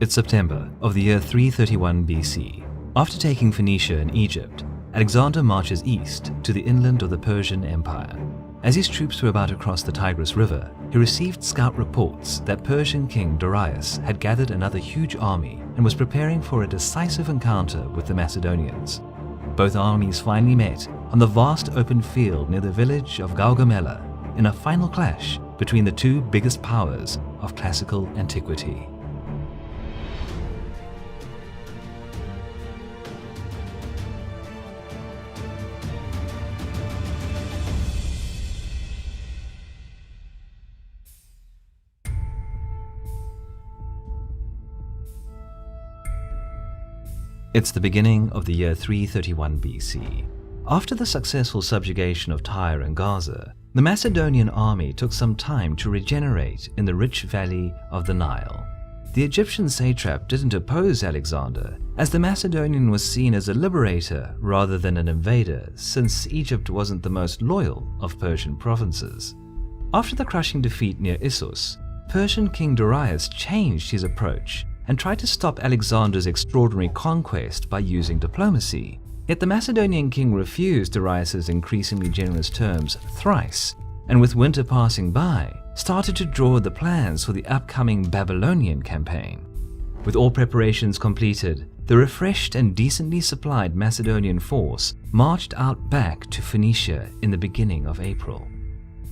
It's September of the year 331 BC. After taking Phoenicia and Egypt, Alexander marches east to the inland of the Persian Empire. As his troops were about to cross the Tigris River, he received scout reports that Persian king Darius had gathered another huge army and was preparing for a decisive encounter with the Macedonians. Both armies finally met on the vast open field near the village of Gaugamela in a final clash between the two biggest powers of classical antiquity. It's the beginning of the year 331 BC. After the successful subjugation of Tyre and Gaza, the Macedonian army took some time to regenerate in the rich valley of the Nile. The Egyptian satrap didn't oppose Alexander, as the Macedonian was seen as a liberator rather than an invader, since Egypt wasn't the most loyal of Persian provinces. After the crushing defeat near Issus, Persian king Darius changed his approach and tried to stop Alexander's extraordinary conquest by using diplomacy. Yet the Macedonian king refused Darius's increasingly generous terms thrice, and with winter passing by, started to draw the plans for the upcoming Babylonian campaign. With all preparations completed, the refreshed and decently supplied Macedonian force marched out back to Phoenicia in the beginning of April.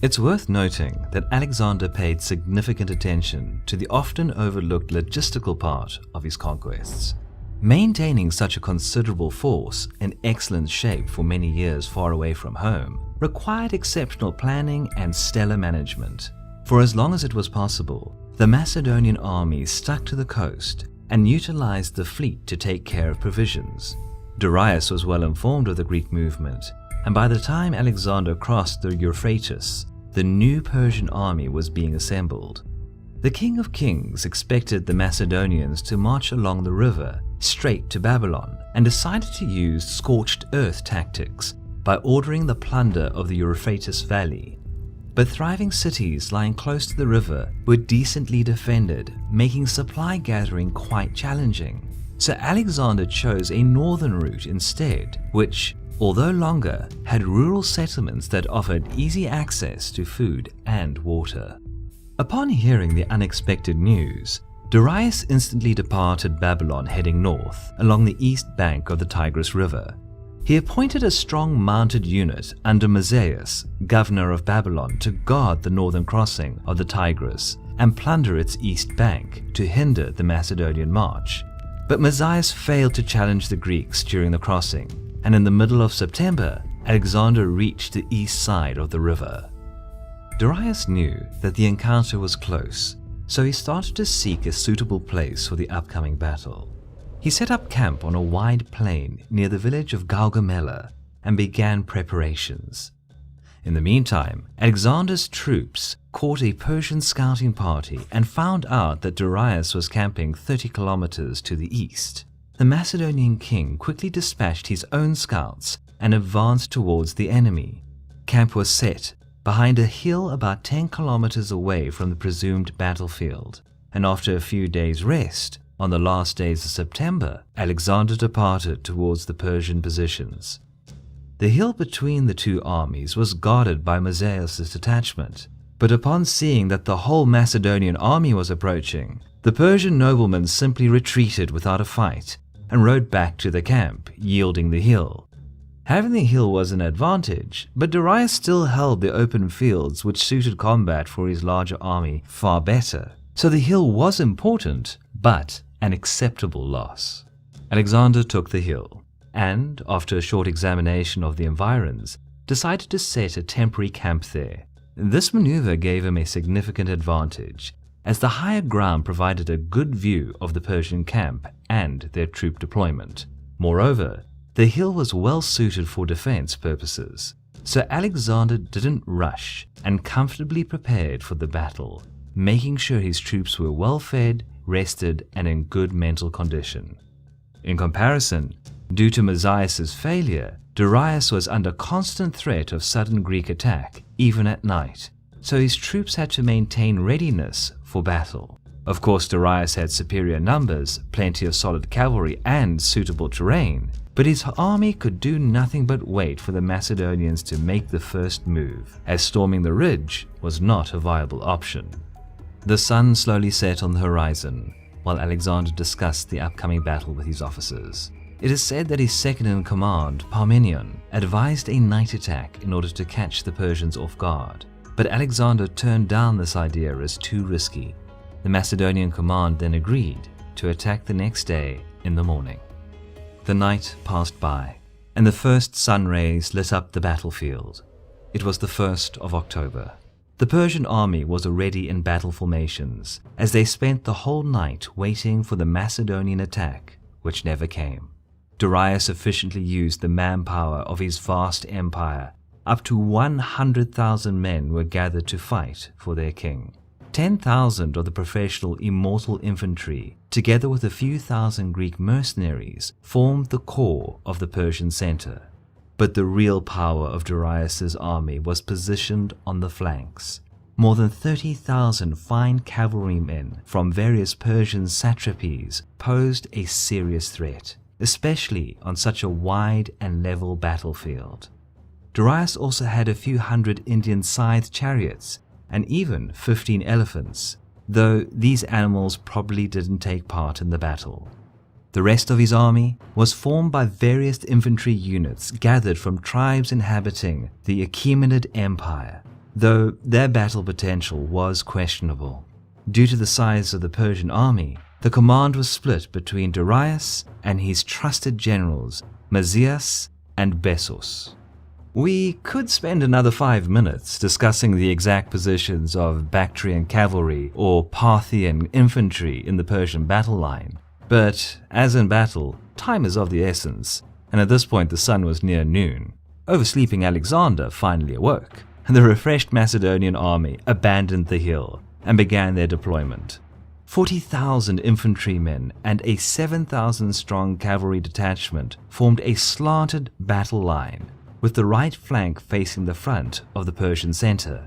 It's worth noting that Alexander paid significant attention to the often overlooked logistical part of his conquests. Maintaining such a considerable force in excellent shape for many years far away from home required exceptional planning and stellar management. For as long as it was possible, the Macedonian army stuck to the coast and utilized the fleet to take care of provisions. Darius was well informed of the Greek movement, and by the time Alexander crossed the Euphrates, the new Persian army was being assembled. The King of Kings expected the Macedonians to march along the river straight to Babylon and decided to use scorched earth tactics by ordering the plunder of the Euphrates Valley. But thriving cities lying close to the river were decently defended, making supply gathering quite challenging. So Alexander chose a northern route instead, which, although longer, had rural settlements that offered easy access to food and water. Upon hearing the unexpected news, Darius instantly departed Babylon heading north along the east bank of the Tigris River. He appointed a strong mounted unit under Mazaeus, governor of Babylon, to guard the northern crossing of the Tigris and plunder its east bank to hinder the Macedonian march. But Mazaeus failed to challenge the Greeks during the crossing, and in the middle of September, Alexander reached the east side of the river. Darius knew that the encounter was close, so he started to seek a suitable place for the upcoming battle. He set up camp on a wide plain near the village of Gaugamela and began preparations. In the meantime, Alexander's troops caught a Persian scouting party and found out that Darius was camping 30 kilometers to the east. The Macedonian king quickly dispatched his own scouts and advanced towards the enemy. Camp was set behind a hill about 10 kilometers away from the presumed battlefield, and after a few days' rest, on the last days of September, Alexander departed towards the Persian positions. The hill between the two armies was guarded by Mazaeus' detachment, but upon seeing that the whole Macedonian army was approaching, the Persian noblemen simply retreated without a fight and rode back to the camp, yielding the hill. Having the hill was an advantage, but Darius still held the open fields which suited combat for his larger army far better. So the hill was important, but an acceptable loss. Alexander took the hill, and, after a short examination of the environs, decided to set a temporary camp there. This maneuver gave him a significant advantage, as the higher ground provided a good view of the Persian camp and their troop deployment. Moreover, the hill was well suited for defense purposes, so Alexander didn't rush and comfortably prepared for the battle, making sure his troops were well fed, rested, and in good mental condition. In comparison, due to Mazaeus' failure, Darius was under constant threat of sudden Greek attack, even at night, so his troops had to maintain readiness for battle. Of course, Darius had superior numbers, plenty of solid cavalry, and suitable terrain, but his army could do nothing but wait for the Macedonians to make the first move, as storming the ridge was not a viable option. The sun slowly set on the horizon, while Alexander discussed the upcoming battle with his officers. It is said that his second-in-command, Parmenion, advised a night attack in order to catch the Persians off guard, but Alexander turned down this idea as too risky. The Macedonian command then agreed to attack the next day in the morning. The night passed by, and the first sun rays lit up the battlefield. It was the 1st of October. The Persian army was already in battle formations, as they spent the whole night waiting for the Macedonian attack, which never came. Darius efficiently used the manpower of his vast empire. Up to 100,000 men were gathered to fight for their king. 10,000 of the professional immortal infantry, together with a few thousand Greek mercenaries, formed the core of the Persian center. But the real power of Darius's army was positioned on the flanks. More than 30,000 fine cavalrymen from various Persian satrapies posed a serious threat, especially on such a wide and level battlefield. Darius also had a few hundred Indian scythe chariots and even 15 elephants, though these animals probably didn't take part in the battle. The rest of his army was formed by various infantry units gathered from tribes inhabiting the Achaemenid Empire, though their battle potential was questionable. Due to the size of the Persian army, the command was split between Darius and his trusted generals Mazias and Bessos. We could spend another 5 minutes discussing the exact positions of Bactrian cavalry or Parthian infantry in the Persian battle line, but as in battle, time is of the essence, and at this point the sun was near noon. Oversleeping Alexander finally awoke, and the refreshed Macedonian army abandoned the hill and began their deployment. 40,000 infantrymen and a 7,000-strong cavalry detachment formed a slanted battle line, with the right flank facing the front of the Persian center.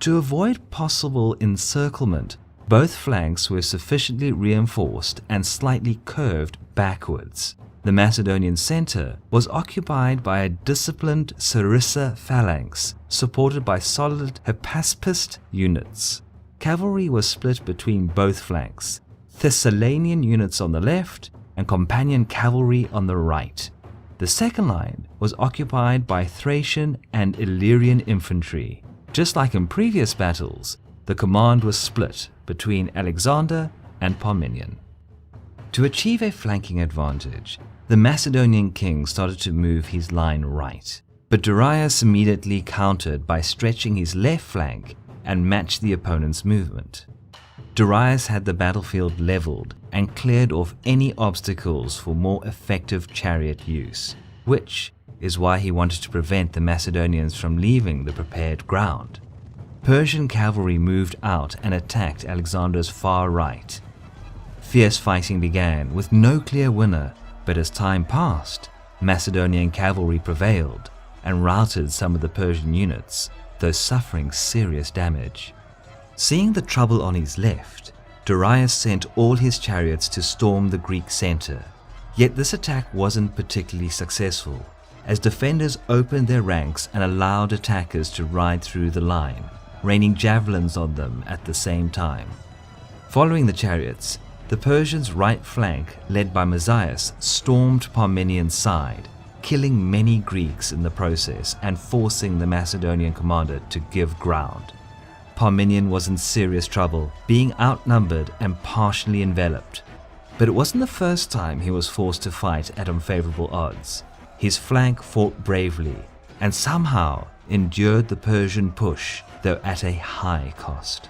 To avoid possible encirclement, both flanks were sufficiently reinforced and slightly curved backwards. The Macedonian center was occupied by a disciplined Sarissa phalanx, supported by solid Hypaspist units. Cavalry was split between both flanks, Thessalian units on the left and companion cavalry on the right. The second line was occupied by Thracian and Illyrian infantry. Just like in previous battles, the command was split between Alexander and Parmenion. To achieve a flanking advantage, the Macedonian king started to move his line right, but Darius immediately countered by stretching his left flank and matched the opponent's movement. Darius had the battlefield leveled and cleared off any obstacles for more effective chariot use, which is why he wanted to prevent the Macedonians from leaving the prepared ground. Persian cavalry moved out and attacked Alexander's far right. Fierce fighting began with no clear winner, but as time passed, Macedonian cavalry prevailed and routed some of the Persian units, though suffering serious damage. Seeing the trouble on his left, Darius sent all his chariots to storm the Greek center. Yet this attack wasn't particularly successful, as defenders opened their ranks and allowed attackers to ride through the line, raining javelins on them at the same time. Following the chariots, the Persians' right flank, led by Mazias, stormed Parmenion's side, killing many Greeks in the process and forcing the Macedonian commander to give ground. Parmenion was in serious trouble, being outnumbered and partially enveloped. But it wasn't the first time he was forced to fight at unfavorable odds. His flank fought bravely and somehow endured the Persian push, though at a high cost.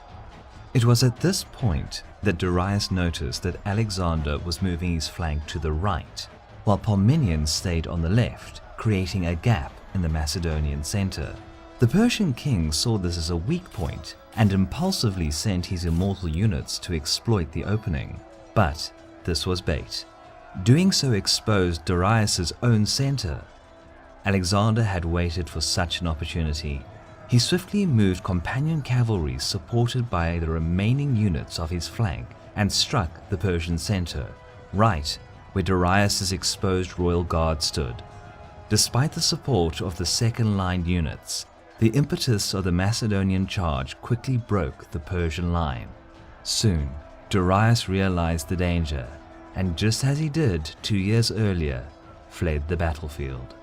It was at this point that Darius noticed that Alexander was moving his flank to the right, while Parmenion stayed on the left, creating a gap in the Macedonian center. The Persian king saw this as a weak point and impulsively sent his immortal units to exploit the opening. But this was bait. Doing so exposed Darius's own center. Alexander had waited for such an opportunity. He swiftly moved companion cavalry supported by the remaining units of his flank and struck the Persian center, right where Darius' exposed royal guard stood. Despite the support of the second-line units, the impetus of the Macedonian charge quickly broke the Persian line. Soon, Darius realized the danger, and just as he did 2 years earlier, fled the battlefield.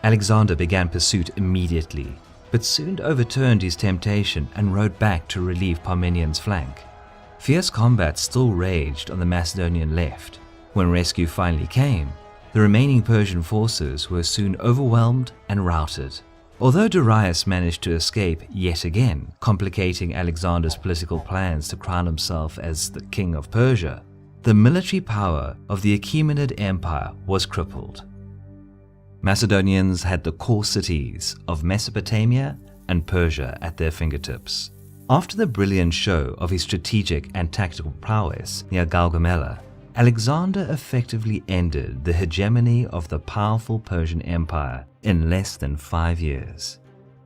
Alexander began pursuit immediately, but soon overturned his temptation and rode back to relieve Parmenion's flank. Fierce combat still raged on the Macedonian left. When rescue finally came, the remaining Persian forces were soon overwhelmed and routed. Although Darius managed to escape yet again, complicating Alexander's political plans to crown himself as the king of Persia, the military power of the Achaemenid Empire was crippled. Macedonians had the core cities of Mesopotamia and Persia at their fingertips. After the brilliant show of his strategic and tactical prowess near Gaugamela, Alexander effectively ended the hegemony of the powerful Persian Empire in less than 5 years.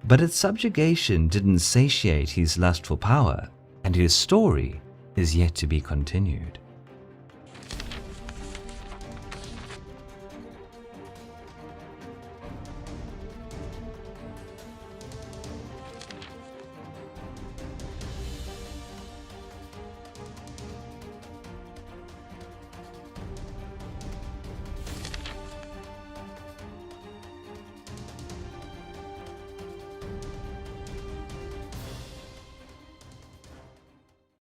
But its subjugation didn't satiate his lust for power, and his story is yet to be continued.